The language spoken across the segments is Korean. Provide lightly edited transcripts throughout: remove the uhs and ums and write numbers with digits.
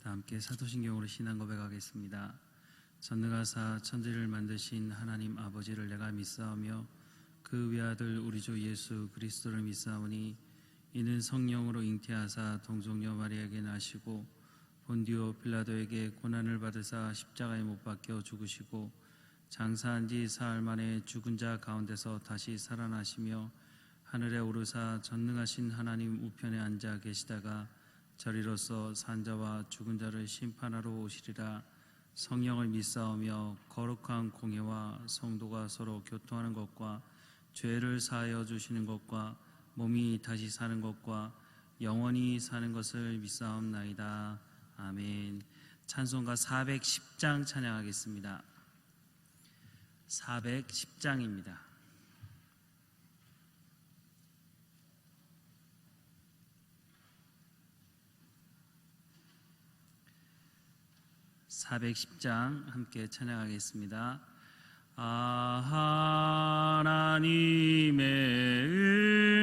다 함께 사도신경으로 신앙 고백하겠습니다. 전능하사 천지를 만드신 하나님 아버지를 내가 믿사오며 그 외아들 우리 주 예수 그리스도를 믿사오니 이는 성령으로 잉태하사 동정녀 마리아에게 나시고 본디오 빌라도에게 고난을 받으사 십자가에 못 박혀 죽으시고 장사한 지 사흘 만에 죽은 자 가운데서 다시 살아나시며 하늘에 오르사 전능하신 하나님 우편에 앉아 계시다가 저리로서 산자와 죽은 자를 심판하러 오시리라. 성령을 믿사오며 거룩한 공예와 성도가 서로 교통하는 것과 죄를 사하여 주시는 것과 몸이 다시 사는 것과 영원히 사는 것을 믿사옵나이다. 아멘. 찬송가 410장 찬양하겠습니다. 410장입니다. 410장 함께 찬양하겠습니다. 하나님의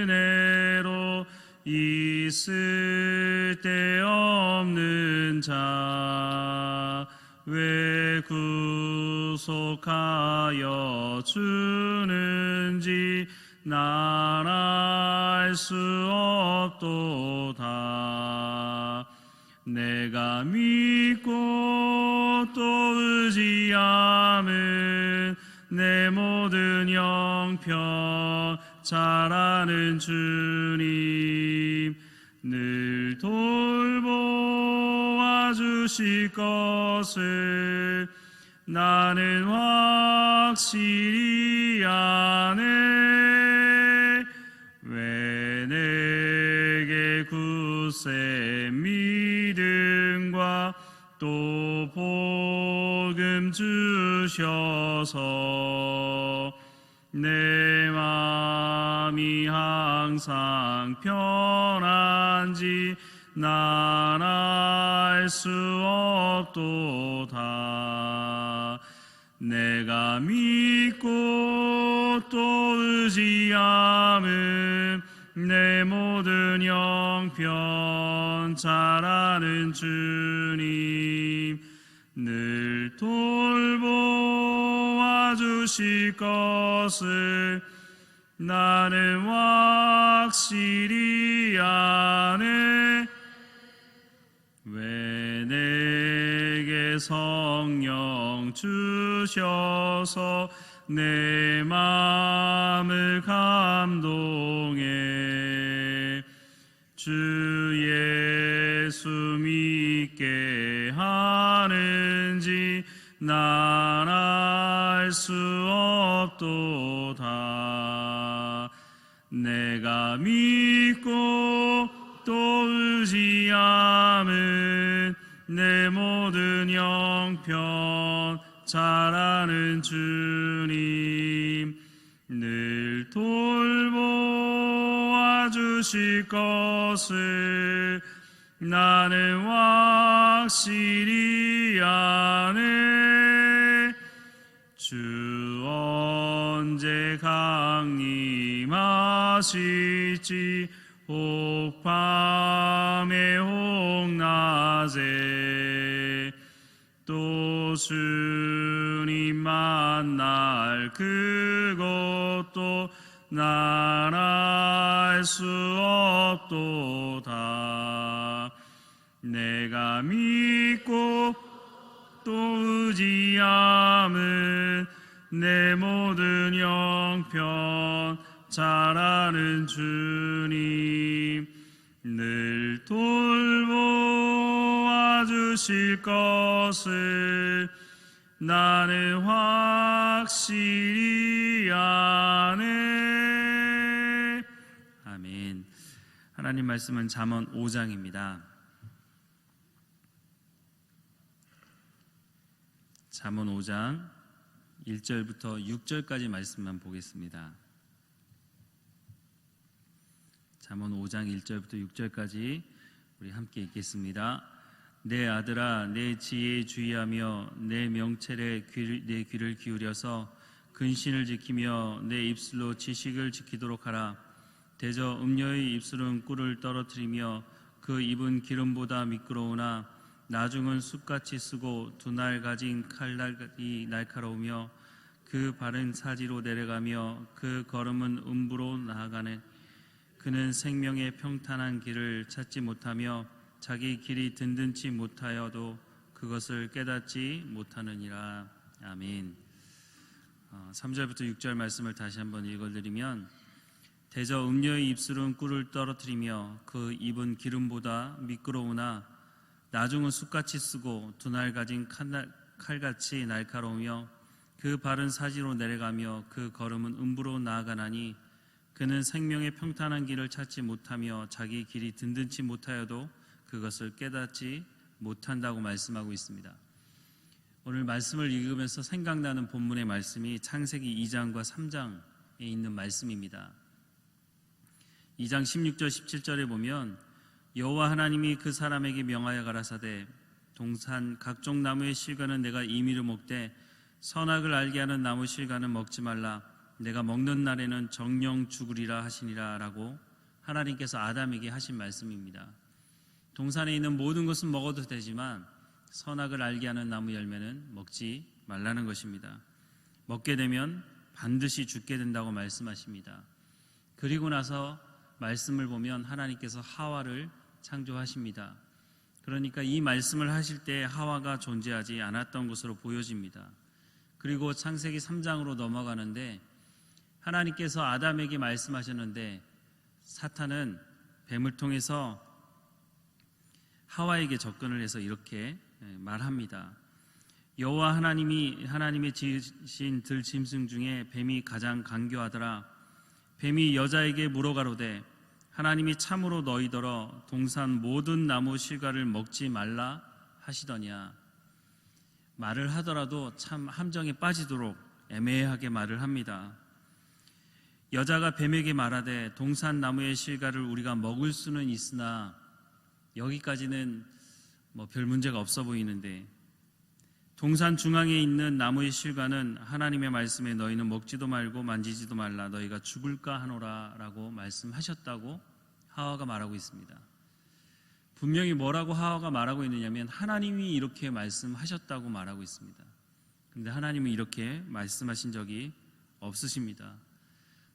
은혜로 있을 데 없는 자 왜 구속하여 주는지 난 알 수 없도다. 내가 믿고 또 의지함은 내 모든 형편 잘 아는 주님 늘 돌보아 주실 것을 나는 확실히 아네. 왜 내게 굳세 믿음과 또 복음 주셔서 내 마음이 항상 편한지 난 알 수 없도다. 내가 믿고 또 의지함은 내 모든 형편 잘 아는 주님 늘 돌보아 주실 것을 나는 확실히 아네. 왜 내게 성령 주셔서 내 마음을 감동해 주 예수 믿게 하는지 난 알 수 없도다. 내가 믿고 또 의지함은 내 모든 형편 잘 아는 주님 늘 돌보아 주실 것을 나는 확실히 아네. 주 언제 강림하실지 혹 밤에 혹 낮에 또 주님 만날 그것도 난 알 수 없도다. 내가 믿고 또 의지함은 내 모든 형편 잘 아는 주님 늘 돌보아 주실 것을 나는 확실히 아네. 아멘. 하나님 말씀은 잠언 5장입니다. 잠언 5장 1절부터 6절까지 말씀만 보겠습니다. 잠언 5장 1절부터 6절까지 우리 함께 읽겠습니다. 내 아들아, 내 지혜에 주의하며 내 명철에 내 귀를 기울여서 근신을 지키며 내 입술로 지식을 지키도록 하라. 대저 음녀의 입술은 꿀을 떨어뜨리며 그 입은 기름보다 미끄러우나 나중은 쑥같이 쓰고 두 날 가진 칼날이 날카로우며 그 발은 사지로 내려가며 그 걸음은 음부로 나아가네. 그는 생명의 평탄한 길을 찾지 못하며 자기 길이 든든치 못하여도 그것을 깨닫지 못하느니라. 아멘. 3절부터 6절 말씀을 다시 한번 읽어드리면, 대저 음녀의 입술은 꿀을 떨어뜨리며 그 입은 기름보다 미끄러우나 나중은 쑥같이 쓰고 두 날 가진 칼같이 날카로우며 그 발은 사지로 내려가며 그 걸음은 음부로 나아가나니 그는 생명의 평탄한 길을 찾지 못하며 자기 길이 든든치 못하여도 그것을 깨닫지 못한다고 말씀하고 있습니다. 오늘 말씀을 읽으면서 생각나는 본문의 말씀이 창세기 2장과 3장에 있는 말씀입니다. 2장 16절 17절에 보면 여호와 하나님이 그 사람에게 명하여 가라사대 동산 각종 나무의 실과는 내가 임의로 먹되 선악을 알게 하는 나무 실과는 먹지 말라. 내가 먹는 날에는 정령 죽으리라 하시니라 라고 하나님께서 아담에게 하신 말씀입니다. 동산에 있는 모든 것은 먹어도 되지만 선악을 알게 하는 나무 열매는 먹지 말라는 것입니다. 먹게 되면 반드시 죽게 된다고 말씀하십니다. 그리고 나서 말씀을 보면 하나님께서 하와를 창조하십니다. 그러니까 이 말씀을 하실 때 하와가 존재하지 않았던 것으로 보여집니다. 그리고 창세기 3장으로 넘어가는데 하나님께서 아담에게 말씀하셨는데 사탄은 뱀을 통해서 하와에게 접근을 해서 이렇게 말합니다. 여호와 하나님의 지으신 들짐승 중에 뱀이 가장 간교하더라. 뱀이 여자에게 물어가로되 하나님이 참으로 너희더러 동산 모든 나무 실과를 먹지 말라 하시더냐. 말을 하더라도 참 함정에 빠지도록 애매하게 말을 합니다. 여자가 뱀에게 말하되 동산 나무의 실과를 우리가 먹을 수는 있으나 여기까지는 별 문제가 없어 보이는데 동산 중앙에 있는 나무의 실과는 하나님의 말씀에 너희는 먹지도 말고 만지지도 말라 너희가 죽을까 하노라 라고 말씀하셨다고 하와가 말하고 있습니다. 분명히 뭐라고 하와가 말하고 있느냐면 하나님이 이렇게 말씀하셨다고 말하고 있습니다. 그런데 하나님은 이렇게 말씀하신 적이 없으십니다.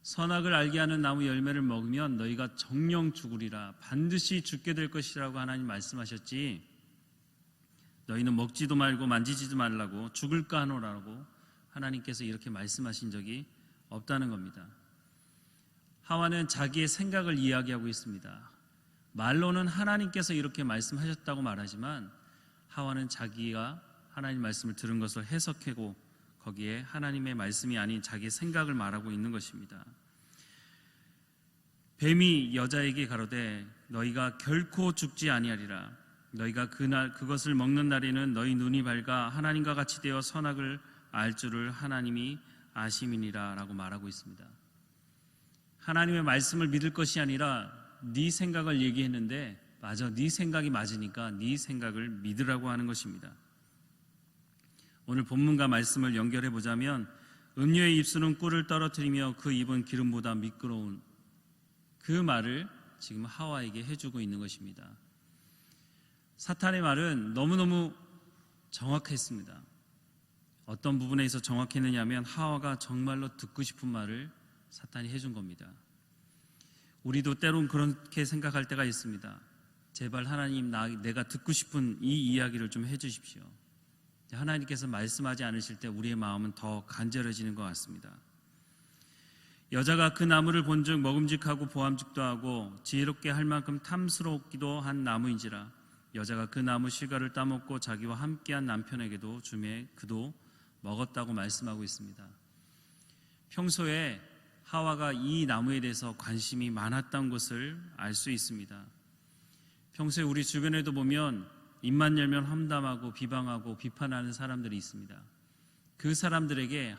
선악을 알게 하는 나무 열매를 먹으면 너희가 정령 죽으리라 반드시 죽게 될 것이라고 하나님 말씀하셨지 너희는 먹지도 말고 만지지도 말라고 죽을까 하노라고 하나님께서 이렇게 말씀하신 적이 없다는 겁니다. 하와는 자기의 생각을 이야기하고 있습니다. 말로는 하나님께서 이렇게 말씀하셨다고 말하지만 하와는 자기가 하나님 말씀을 들은 것을 해석하고 거기에 하나님의 말씀이 아닌 자기의 생각을 말하고 있는 것입니다. 뱀이 여자에게 가로되 너희가 결코 죽지 아니하리라. 너희가 그것을 먹는 날에는 너희 눈이 밝아 하나님과 같이 되어 선악을 알 줄을 하나님이 아심이니라 라고 말하고 있습니다. 하나님의 말씀을 믿을 것이 아니라 네 생각을 얘기했는데 맞아, 네 생각이 맞으니까 네 생각을 믿으라고 하는 것입니다. 오늘 본문과 말씀을 연결해 보자면 음녀의 입술은 꿀을 떨어뜨리며 그 입은 기름보다 미끄러운 그 말을 지금 하와에게 해주고 있는 것입니다. 사탄의 말은 너무너무 정확했습니다. 어떤 부분에 있어 정확했느냐 하면 하와가 정말로 듣고 싶은 말을 사탄이 해준 겁니다. 우리도 때론 그렇게 생각할 때가 있습니다. 제발 하나님 내가 듣고 싶은 이 이야기를 좀 해주십시오. 하나님께서 말씀하지 않으실 때 우리의 마음은 더 간절해지는 것 같습니다. 여자가 그 나무를 본즉 먹음직하고 보암직도 하고 지혜롭게 할 만큼 탐스럽기도 한 나무인지라 여자가 그 나무 실과를 따먹고 자기와 함께한 남편에게도 주매 그도 먹었다고 말씀하고 있습니다. 평소에 하와가 이 나무에 대해서 관심이 많았던 것을 알 수 있습니다. 평소에 우리 주변에도 보면 입만 열면 험담하고 비방하고 비판하는 사람들이 있습니다. 그 사람들에게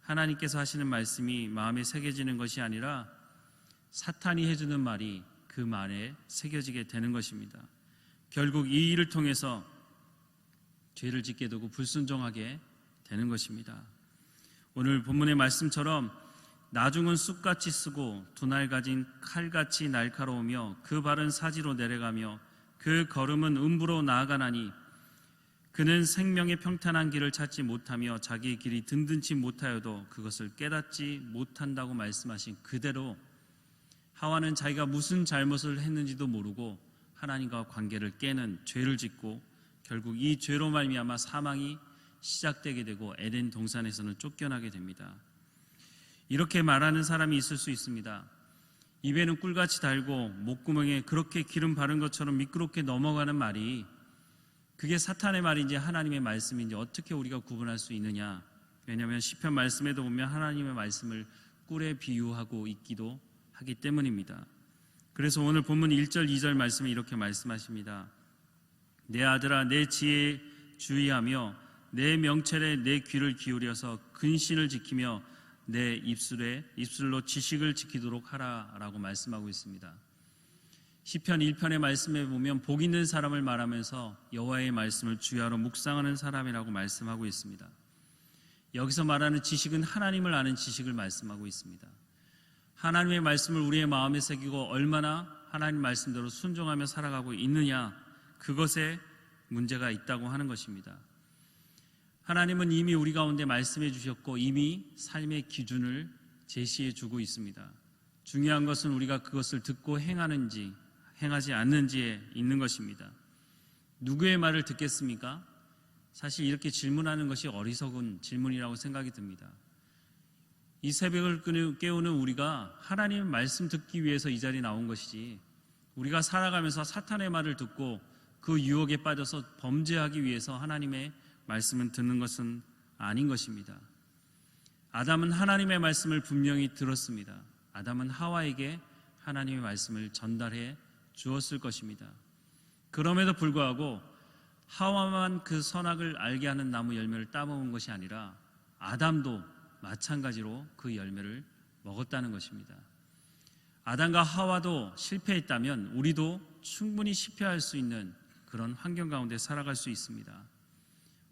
하나님께서 하시는 말씀이 마음에 새겨지는 것이 아니라 사탄이 해주는 말이 그 말에 새겨지게 되는 것입니다. 결국 이 일을 통해서 죄를 짓게 되고 불순종하게 되는 것입니다. 오늘 본문의 말씀처럼 나중은 쑥같이 쓰고 두 날 가진 칼같이 날카로우며 그 발은 사지로 내려가며 그 걸음은 음부로 나아가나니 그는 생명의 평탄한 길을 찾지 못하며 자기의 길이 든든치 못하여도 그것을 깨닫지 못한다고 말씀하신 그대로 하와는 자기가 무슨 잘못을 했는지도 모르고 하나님과 관계를 깨는 죄를 짓고 결국 이 죄로 말미암아 사망이 시작되게 되고 에덴 동산에서는 쫓겨나게 됩니다. 이렇게 말하는 사람이 있을 수 있습니다. 입에는 꿀같이 달고 목구멍에 그렇게 기름 바른 것처럼 미끄럽게 넘어가는 말이 그게 사탄의 말인지 하나님의 말씀인지 어떻게 우리가 구분할 수 있느냐? 왜냐하면 시편 말씀에도 보면 하나님의 말씀을 꿀에 비유하고 있기도 하기 때문입니다. 그래서 오늘 본문 1절 2절 말씀에 이렇게 말씀하십니다. 내 아들아 내 지혜에 주의하며 내 명철에 내 귀를 기울여서 근신을 지키며 내 입술로 지식을 지키도록 하라라고 말씀하고 있습니다. 시편 1편의 말씀에 보면 복 있는 사람을 말하면서 여호와의 말씀을 주야로 묵상하는 사람이라고 말씀하고 있습니다. 여기서 말하는 지식은 하나님을 아는 지식을 말씀하고 있습니다. 하나님의 말씀을 우리의 마음에 새기고 얼마나 하나님 말씀대로 순종하며 살아가고 있느냐, 그것에 문제가 있다고 하는 것입니다. 하나님은 이미 우리 가운데 말씀해 주셨고 이미 삶의 기준을 제시해 주고 있습니다. 중요한 것은 우리가 그것을 듣고 행하는지 행하지 않는지에 있는 것입니다. 누구의 말을 듣겠습니까? 사실 이렇게 질문하는 것이 어리석은 질문이라고 생각이 듭니다. 이 새벽을 깨우는 우리가 하나님의 말씀 듣기 위해서 이 자리에 나온 것이지, 우리가 살아가면서 사탄의 말을 듣고 그 유혹에 빠져서 범죄하기 위해서 하나님의 말씀을 듣는 것은 아닌 것입니다. 아담은 하나님의 말씀을 분명히 들었습니다. 아담은 하와에게 하나님의 말씀을 전달해 주었을 것입니다. 그럼에도 불구하고 하와만 그 선악을 알게 하는 나무 열매를 따먹은 것이 아니라 아담도 마찬가지로 그 열매를 먹었다는 것입니다. 아담과 하와도 실패했다면 우리도 충분히 실패할 수 있는 그런 환경 가운데 살아갈 수 있습니다.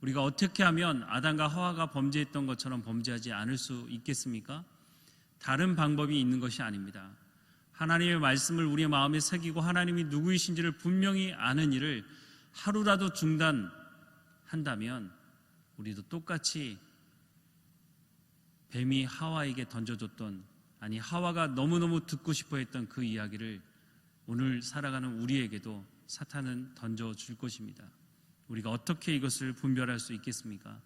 우리가 어떻게 하면 아담과 하와가 범죄했던 것처럼 범죄하지 않을 수 있겠습니까? 다른 방법이 있는 것이 아닙니다. 하나님의 말씀을 우리의 마음에 새기고 하나님이 누구이신지를 분명히 아는 일을 하루라도 중단한다면 우리도 똑같이 뱀이 하와에게 던져줬던, 아니 하와가 너무너무 듣고 싶어 했던 그 이야기를 오늘 살아가는 우리에게도 사탄은 던져줄 것입니다. 우리가 어떻게 이것을 분별할 수 있겠습니까?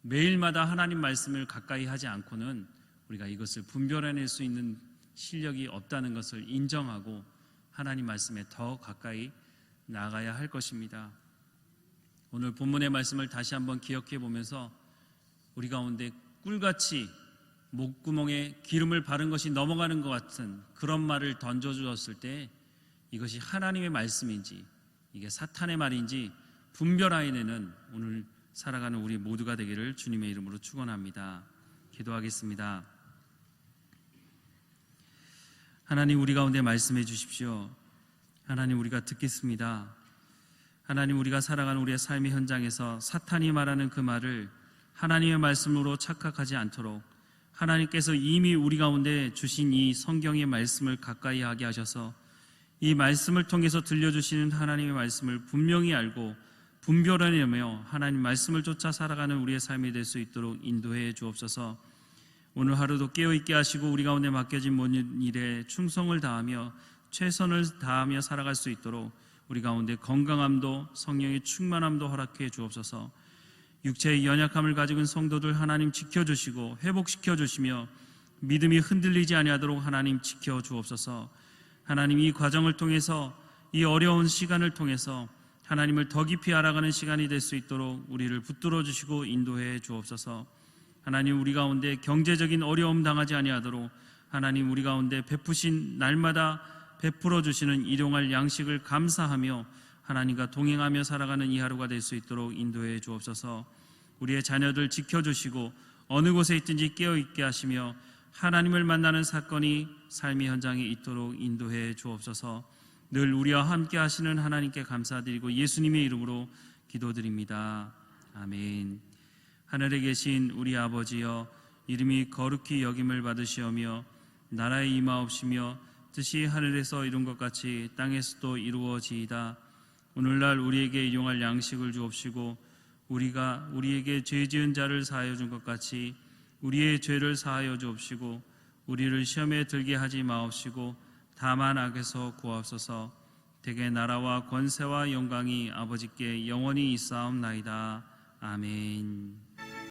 매일마다 하나님 말씀을 가까이 하지 않고는 우리가 이것을 분별해낼 수 있는 실력이 없다는 것을 인정하고 하나님 말씀에 더 가까이 나아가야 할 것입니다. 오늘 본문의 말씀을 다시 한번 기억해 보면서 우리 가운데 꿀같이 목구멍에 기름을 바른 것이 넘어가는 것 같은 그런 말을 던져주었을 때 이것이 하나님의 말씀인지 이게 사탄의 말인지 분별하여내는 오늘 살아가는 우리 모두가 되기를 주님의 이름으로 축원합니다. 기도하겠습니다. 하나님, 우리 가운데 말씀해 주십시오. 하나님, 우리가 듣겠습니다. 하나님, 우리가 살아가는 우리의 삶의 현장에서 사탄이 말하는 그 말을 하나님의 말씀으로 착각하지 않도록 하나님께서 이미 우리 가운데 주신 이 성경의 말씀을 가까이 하게 하셔서 이 말씀을 통해서 들려주시는 하나님의 말씀을 분명히 알고 분별해내며 하나님 말씀을 쫓아 살아가는 우리의 삶이 될 수 있도록 인도해 주옵소서. 오늘 하루도 깨어있게 하시고 우리 가운데 맡겨진 모든 일에 충성을 다하며 최선을 다하며 살아갈 수 있도록 우리 가운데 건강함도 성령의 충만함도 허락해 주옵소서. 육체의 연약함을 가지고 있는 성도들 하나님 지켜주시고 회복시켜 주시며 믿음이 흔들리지 아니하도록 하나님 지켜주옵소서. 하나님, 이 과정을 통해서 이 어려운 시간을 통해서 하나님을 더 깊이 알아가는 시간이 될 수 있도록 우리를 붙들어 주시고 인도해 주옵소서. 하나님, 우리 가운데 경제적인 어려움 당하지 아니하도록 하나님 우리 가운데 베푸신 날마다 베풀어 주시는 일용할 양식을 감사하며 하나님과 동행하며 살아가는 이 하루가 될 수 있도록 인도해 주옵소서. 우리의 자녀들 지켜주시고 어느 곳에 있든지 깨어있게 하시며 하나님을 만나는 사건이 삶의 현장에 있도록 인도해 주옵소서. 늘 우리와 함께 하시는 하나님께 감사드리고 예수님의 이름으로 기도드립니다. 아멘. 하늘에 계신 우리 아버지여, 이름이 거룩히 여김을 받으시오며 나라의 임하옵시며 뜻이 하늘에서 이룬 것 같이 땅에서도 이루어지이다. 오늘날 우리에게 일용할 양식을 주옵시고 우리가 우리에게 죄 지은 자를 사하여 준 것 같이 우리의 죄를 사하여 주옵시고 우리를 시험에 들게 하지 마옵시고 다만 악에서 구하옵소서. 대개 나라와 권세와 영광이 아버지께 영원히 있사옵나이다. 아멘.